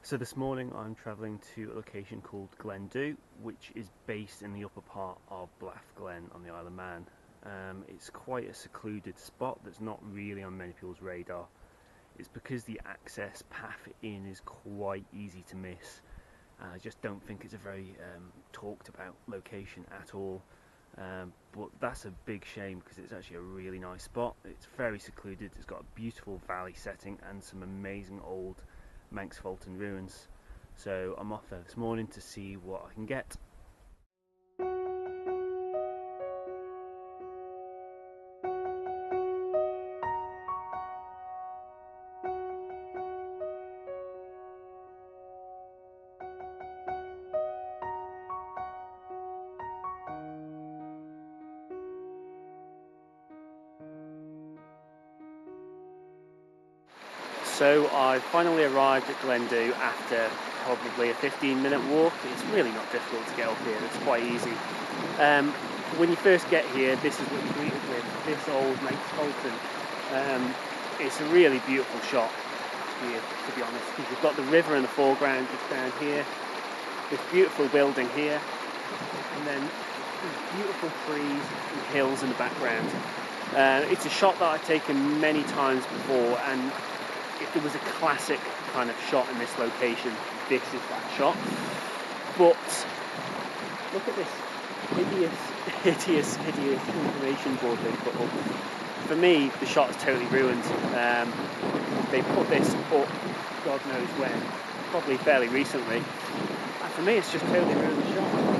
So this morning I'm travelling to a location called Glen Dhu, which is based in the upper part of Blaff Glen on the Isle of Man. It's quite a secluded spot that's not really on many people's radar. It's because the access path in is quite easy to miss. I just don't think it's a very talked about location at all. But that's a big shame because it's actually a really nice spot. It's very secluded, it's got a beautiful valley setting and some amazing old Manx Tholtan ruins. So I'm off there this morning to see what I can get. So I finally arrived at Glen Dhu after probably a 15-minute walk. It's really not difficult to get up here, it's quite easy. When you first get here, this is what you're greeted with, this old Manx Tholtan. It's a really beautiful shot here, to be honest, because you've got the river in the foreground just down here, this beautiful building here, and then these beautiful trees and hills in the background. It's a shot that I've taken many times before, and if there was a classic kind of shot in this location, this is that shot. But look at this hideous information board they put up. For me, the shot is totally ruined. They put this up, God knows when, probably fairly recently. And for me, it's just totally ruined the shot.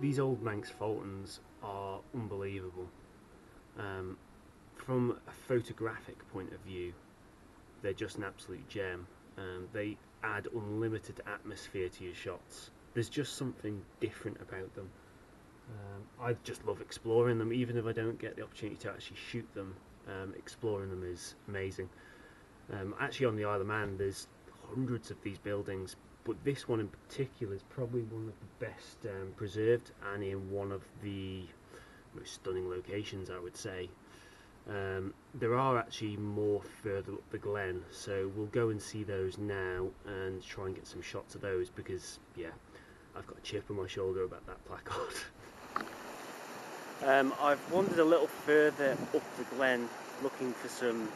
These old Manx Tholtans are unbelievable. From a photographic point of view, they're just an absolute gem. They add unlimited atmosphere to your shots. There's just something different about them. I just love exploring them, even if I don't get the opportunity to actually shoot them. Exploring them is amazing. Actually, on the Isle of Man, there's hundreds of these buildings, but this one in particular is probably one of the best preserved and in one of the most stunning locations, I would say. There are actually more further up the glen, so we'll go and see those now and try and get some shots of those, because yeah, I've got a chip on my shoulder about that placard. I've wandered a little further up the glen looking for some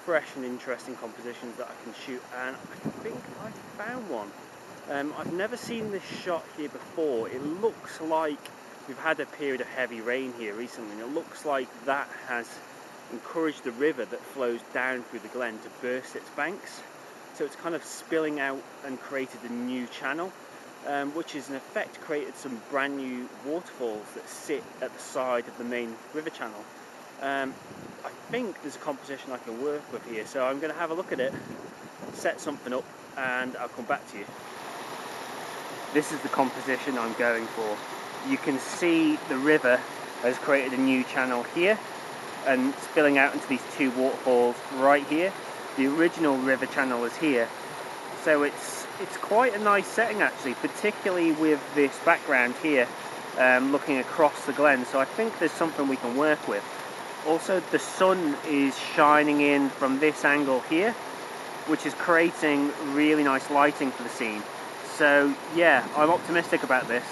fresh and interesting compositions that I can shoot, and I think I found one. I've never seen this shot here before. It looks like we've had a period of heavy rain here recently, and it looks like that has encouraged the river that flows down through the glen to burst its banks. So it's kind of spilling out and created a new channel, which has in effect created some brand new waterfalls that sit at the side of the main river channel. I think there's a composition I can work with here, so I'm going to have a look at it, set something up, and I'll come back to you. This is the composition I'm going for. You can see the river has created a new channel here and spilling out into these two waterfalls right here. The original river channel is here, so it's quite a nice setting actually, particularly with this background here looking across the glen, so I think there's something we can work with. Also, the sun is shining in from this angle here, which is creating really nice lighting for the scene. So yeah, I'm optimistic about this.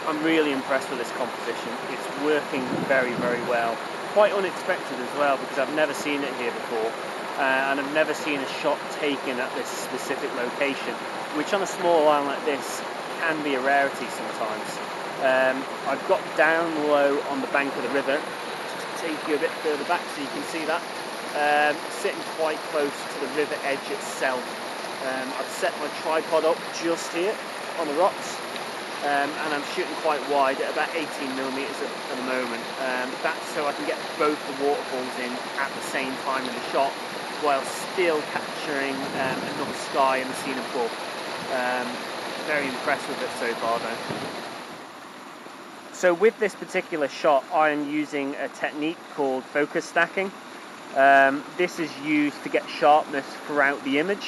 I'm really impressed with this composition. It's working very, very well. Quite unexpected as well, because I've never seen it here before, and I've never seen a shot taken at this specific location, which on a small island like this can be a rarity sometimes. I've got down low on the bank of the river, just take you a bit further back so you can see that, sitting quite close to the river edge itself. I've set my tripod up just here on the rocks, and I'm shooting quite wide at about 18mm at the moment. That's so I can get both the waterfalls in at the same time in the shot, while still capturing enough sky and the scene above. Very impressed with it so far though. So with this particular shot, I am using a technique called focus stacking. This is used to get sharpness throughout the image,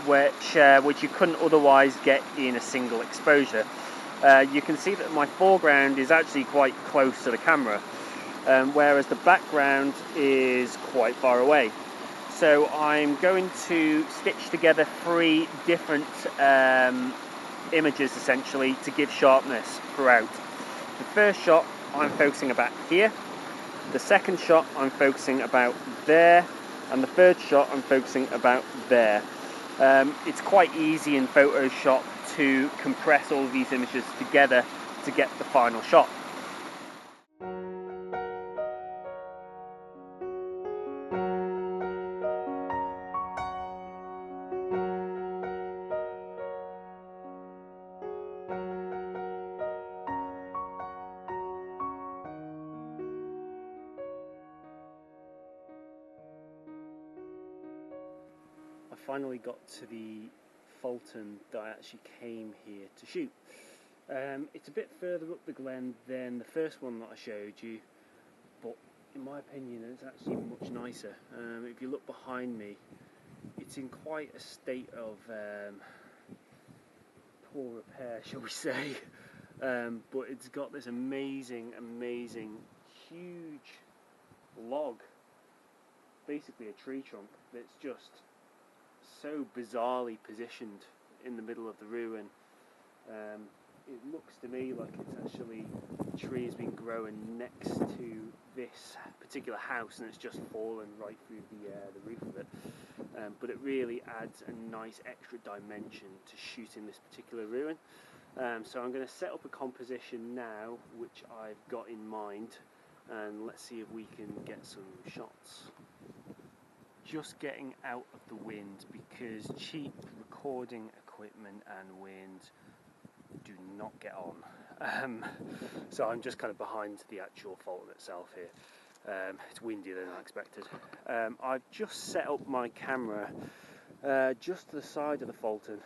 which you couldn't otherwise get in a single exposure. You can see that my foreground is actually quite close to the camera, whereas the background is quite far away. So I'm going to stitch together 3 different images essentially to give sharpness throughout. The first shot I'm focusing about here, the second shot I'm focusing about there, and the third shot I'm focusing about there. It's quite easy in Photoshop to compress all of these images together to get the final shot. I finally got to the Tholtan that I actually came here to shoot. It's a bit further up the glen than the first one that I showed you, but in my opinion it's actually much nicer. If you look behind me, it's in quite a state of poor repair, shall we say, but it's got this amazing huge log, basically a tree trunk, that's just so bizarrely positioned in the middle of the ruin. It looks to me like it's actually, the tree has been growing next to this particular house and it's just fallen right through the roof of it. But it really adds a nice extra dimension to shooting this particular ruin. So I'm going to set up a composition now which I've got in mind, and let's see if we can get some shots. Just getting out of the wind, because cheap recording equipment and wind do not get on. So I'm just kind of behind the actual Tholtan itself here. It's windier than I expected. I've just set up my camera just to the side of the Tholtan,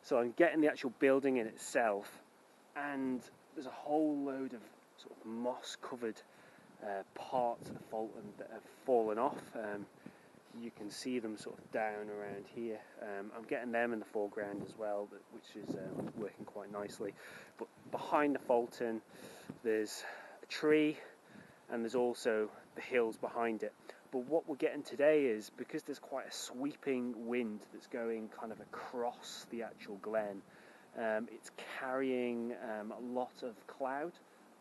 so I'm getting the actual building in itself, and there's a whole load of sort of moss covered parts of the Tholtan that have fallen off. You can see them sort of down around here. I'm getting them in the foreground as well, which is working quite nicely. But behind the Tholtan there's a tree and there's also the hills behind it. But what we're getting today is, because there's quite a sweeping wind that's going kind of across the actual glen, it's carrying a lot of cloud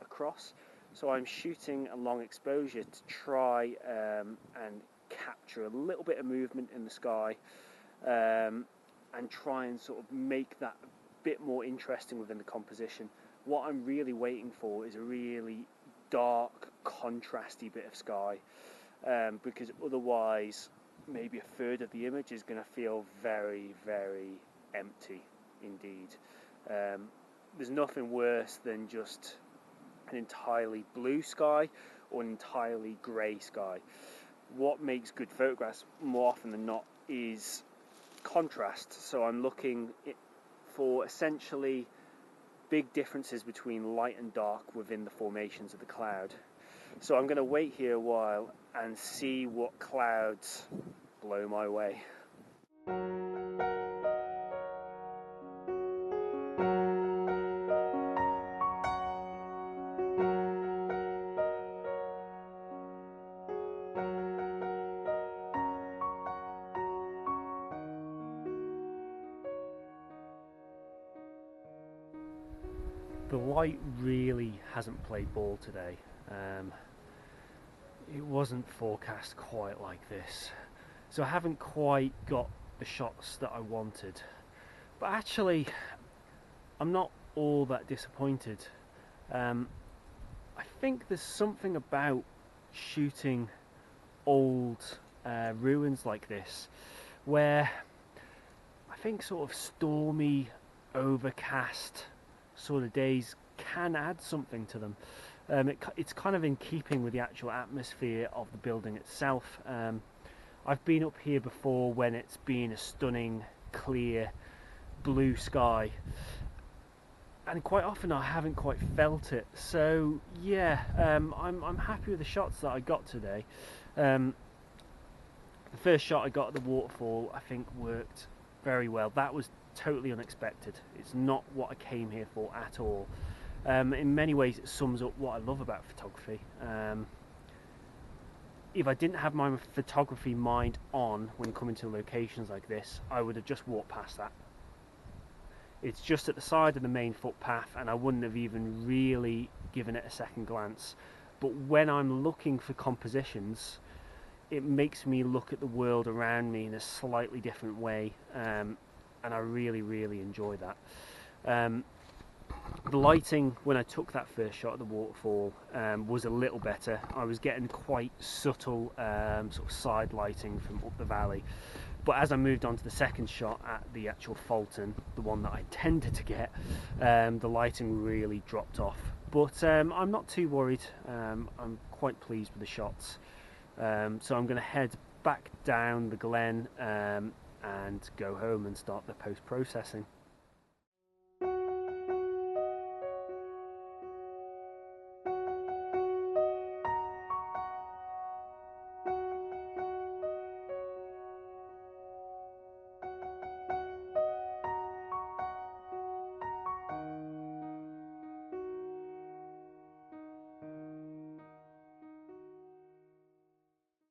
across. So I'm shooting a long exposure to try and capture a little bit of movement in the sky, and try and sort of make that a bit more interesting within the composition. What I'm really waiting for is a really dark, contrasty bit of sky, because otherwise maybe a third of the image is going to feel very empty indeed. There's nothing worse than just an entirely blue sky or an entirely grey sky. What makes good photographs more often than not is contrast. So I'm looking for essentially big differences between light and dark within the formations of the cloud. So I'm going to wait here a while and see what clouds blow my way. The light really hasn't played ball today. It wasn't forecast quite like this, so I haven't quite got the shots that I wanted. But actually, I'm not all that disappointed. I think there's something about shooting old ruins like this, where I think sort of stormy, overcast sort of days can add something to them. It's kind of in keeping with the actual atmosphere of the building itself. I've been up here before when it's been a stunning, clear, blue sky, and quite often I haven't quite felt it. So yeah, I'm happy with the shots that I got today. The first shot I got at the waterfall, I think, worked very well. That was totally unexpected. It's not what I came here for at all. In many ways, it sums up what I love about photography. If I didn't have my photography mind on when coming to locations like this, I would have just walked past that. It's just at the side of the main footpath, and I wouldn't have even really given it a second glance. But when I'm looking for compositions, it makes me look at the world around me in a slightly different way, and I really, really enjoy that. The lighting when I took that first shot at the waterfall was a little better. I was getting quite subtle sort of side lighting from up the valley, but as I moved on to the second shot at the actual Tholtan, the one that I intended to get, the lighting really dropped off. But I'm not too worried. I'm quite pleased with the shots. So I'm going to head back down the glen and go home and start the post-processing.